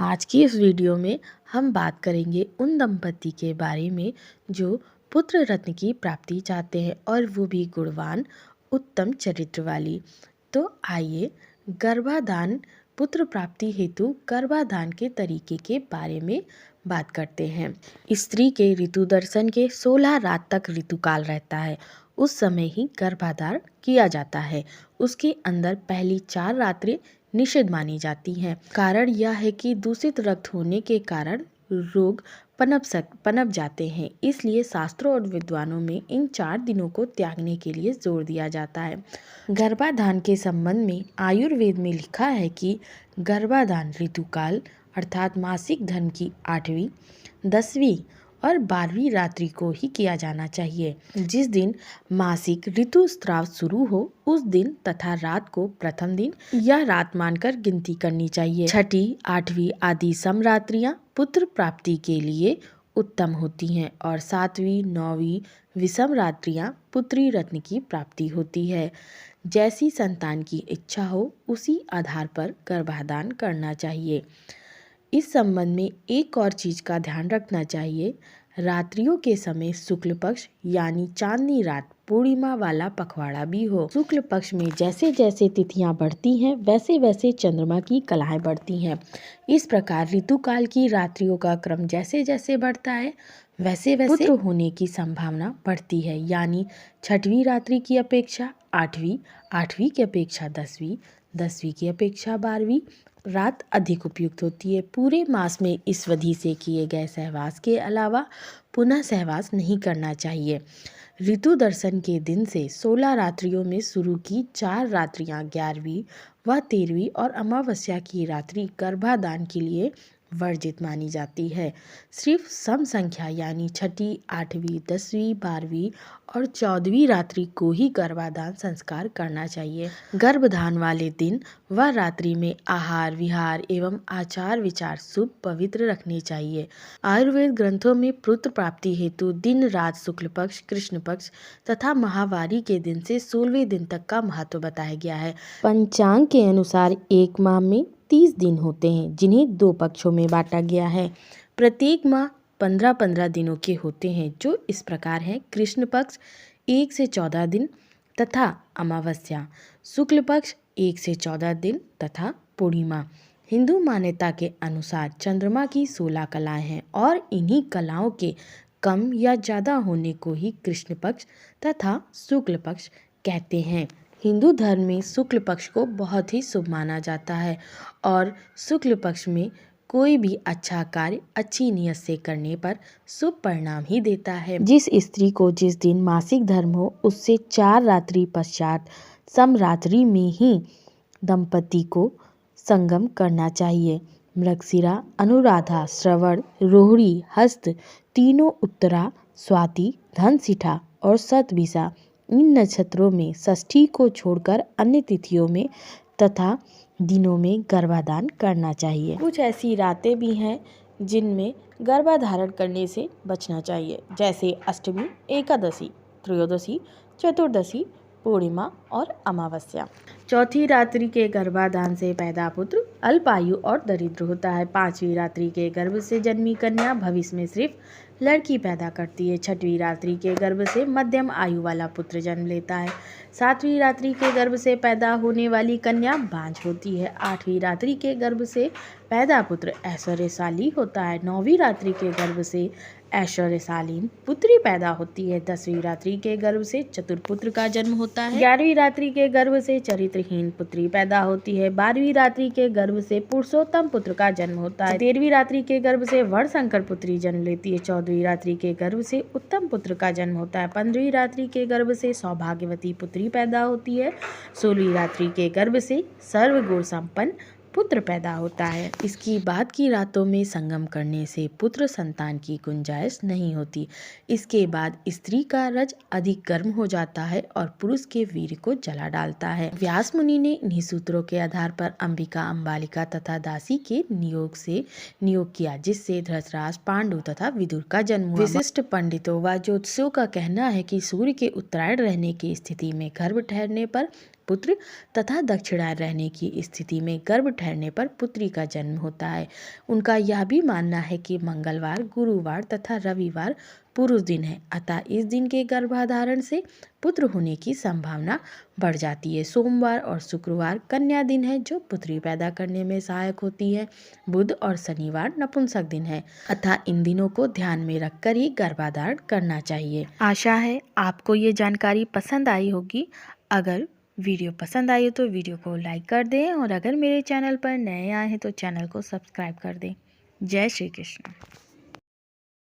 आज की इस वीडियो में हम बात करेंगे उन दंपति के बारे में जो पुत्र रत्न की प्राप्ति चाहते हैं और वो भी गुणवान उत्तम चरित्र वाली। तो आइए गर्भाधान पुत्र प्राप्ति हेतु गर्भाधान के तरीके के बारे में बात करते हैं। स्त्री के ऋतु दर्शन के 16 रात तक ऋतुकाल रहता है, उस समय ही गर्भाधान किया जाता है। उसके अंदर पहली 4 रात्रि निषिद्ध मानी जाती हैं। कारण यह है कि दूषित रक्त होने के कारण रोग पनप जाते हैं, इसलिए शास्त्रों और विद्वानों में इन 4 दिनों को त्यागने के लिए जोर दिया जाता है। गर्भाधान के संबंध में आयुर्वेद में लिखा है कि गर्भाधान ऋतुकाल अर्थात मासिक धर्म की 8वीं, 10वीं और 12वीं रात्रि को ही किया जाना चाहिए। जिस दिन मासिक ऋतुस्राव शुरू हो उस दिन तथा रात को प्रथम दिन या रात मानकर गिनती करनी चाहिए। 6ठी, 8वीं आदि समरात्रियां पुत्र प्राप्ति के लिए उत्तम होती हैं और 7वीं, 9वीं विषम रात्रियां पुत्री रत्न की प्राप्ति होती है। जैसी संतान की इच्छा हो उसी आधार पर गर्भाधान करना चाहिए। इस संबंध में एक और चीज़ का ध्यान रखना चाहिए, रात्रियों के समय शुक्ल पक्ष यानी चांदनी रात पूर्णिमा वाला पखवाड़ा भी हो। शुक्ल पक्ष में जैसे जैसे तिथियां बढ़ती हैं वैसे वैसे चंद्रमा की कलाएं बढ़ती हैं। इस प्रकार ऋतुकाल की रात्रियों का क्रम जैसे जैसे बढ़ता है वैसे वैसे पुत्र होने की संभावना बढ़ती है। यानी 6वीं रात्रि की अपेक्षा 8वीं, 8वीं की अपेक्षा 10वीं, 10वीं की अपेक्षा 12वीं रात अधिक उपयुक्त होती है। पूरे मास में इस विधि से किए गए सहवास के अलावा पुनः सहवास नहीं करना चाहिए। ऋतु दर्शन के दिन से 16 रात्रियों में शुरू की 4 रात्रियां 11वीं व 13वीं और अमावस्या की रात्रि गर्भाधान के लिए वर्जित मानी जाती है। सिर्फ सम संख्या यानी 6ठी, 8वीं, 10वीं, 12वीं और 14वीं रात्रि को ही गर्भाधान संस्कार करना चाहिए। गर्भधान वाले दिन व रात्रि में आहार विहार एवं आचार विचार शुभ पवित्र रखने चाहिए। आयुर्वेद ग्रंथों में पुत्र प्राप्ति हेतु दिन रात शुक्ल पक्ष, कृष्ण पक्ष तथा महावारी के दिन से 16वें दिन तक का महत्व बताया गया है। पंचांग के अनुसार एक माह में 30 दिन होते हैं जिन्हें 2 पक्षों में बांटा गया है। प्रत्येक माह 15-15 दिनों के होते हैं जो इस प्रकार हैं। कृष्ण पक्ष 1 से 14 दिन तथा अमावस्या, शुक्ल पक्ष 1 से 14 दिन तथा पूर्णिमा। हिंदू मान्यता के अनुसार चंद्रमा की 16 कलाएं हैं और इन्हीं कलाओं के कम या ज़्यादा होने को ही कृष्ण पक्ष तथा शुक्ल पक्ष कहते हैं। हिंदू धर्म में शुक्ल पक्ष को बहुत ही शुभ माना जाता है और शुक्ल पक्ष में कोई भी अच्छा कार्य अच्छी नियत से करने पर शुभ परिणाम ही देता है। जिस स्त्री को जिस दिन मासिक धर्म हो उससे 4 रात्रि पश्चात समरात्रि में ही दंपति को संगम करना चाहिए। मृगशिरा, अनुराधा, श्रवण, रोहिणी, हस्त तीनों उत्तरा, स्वाति, धनसिठा और शतभिषा इन नक्षत्रों में षष्ठी को छोड़कर अन्य तिथियों में तथा दिनों में गर्भाधान करना चाहिए। कुछ ऐसी रातें भी हैं जिनमें गर्भाधारण करने से बचना चाहिए, जैसे अष्टमी, एकादशी, त्रयोदशी, चतुर्दशी, पूर्णिमा और अमावस्या। 4थी रात्रि के गर्भाधान से पैदा पुत्र अल्पायु और दरिद्र होता है। 5वीं रात्रि के गर्भ से जन्मी कन्या भविष्य में सिर्फ लड़की पैदा करती है। 6वीं रात्रि के गर्भ से मध्यम आयु वाला पुत्र जन्म लेता है। 7वीं रात्रि के गर्भ से पैदा होने वाली कन्या बांझ होती है। 8वीं रात्रि के गर्भ से पैदा पुत्र ऐश्वर्यशाली होता है। 9वीं रात्रि के गर्भ से ऐश्वर्यशालीन पुत्री पैदा होती है। 10वीं रात्रि के गर्भ से चतुरपुत्र का जन्म होता है। 11वीं रात्रि के गर्भ से चरित्रहीन पुत्री पैदा होती है। 12वीं रात्रि के गर्भ से पुरुषोत्तम पुत्र का जन्म होता है। 13वीं रात्रि के गर्भ से वर्णशंकर पुत्री जन्म लेती है। 14वीं रात्रि के गर्भ से उत्तम पुत्र का जन्म होता है। 15वीं रात्रि के गर्भ से सौभाग्यवती पुत्री पैदा होती है। 16वीं रात्रि के गर्भ से सर्वगुण संपन्न पुत्र पैदा होता है। इसकी बाद की रातों में संगम करने से पुत्र संतान की गुंजाइश नहीं होती। इसके बाद स्त्री का रज अधिक गर्म हो जाता है और पुरुष के वीर्य को जला डालता है। व्यास मुनि ने इन्हीं सूत्रों के आधार पर अंबिका, अंबालिका तथा दासी के नियोग किया, जिससे धृतराष्ट्र, पांडु तथा विदुर का जन्म हुआ। विशिष्ट पंडितों व ज्योतिषियों का कहना है कि सूर्य के उत्तरायण रहने की स्थिति में गर्भ ठहरने पर पुत्र तथा दक्षिणायन रहने की स्थिति में गर्भ ठहरने पर पुत्री का जन्म होता है। उनका यह भी मानना है कि मंगलवार, गुरुवार तथा रविवार पुरुष दिन है, अतः इस दिन के गर्भाधारण से पुत्र होने की संभावना बढ़ जाती है। सोमवार और शुक्रवार कन्या दिन है, जो पुत्री पैदा करने में सहायक होती है। बुध और शनिवार नपुंसक दिन है, अतः इन दिनों को ध्यान में रखकर ही गर्भाधारण करना चाहिए। आशा है आपको ये जानकारी पसंद आई होगी। अगर वीडियो पसंद आई हो तो वीडियो को लाइक कर दें और अगर मेरे चैनल पर नए आए हैं तो चैनल को सब्सक्राइब कर दें। जय श्री कृष्ण।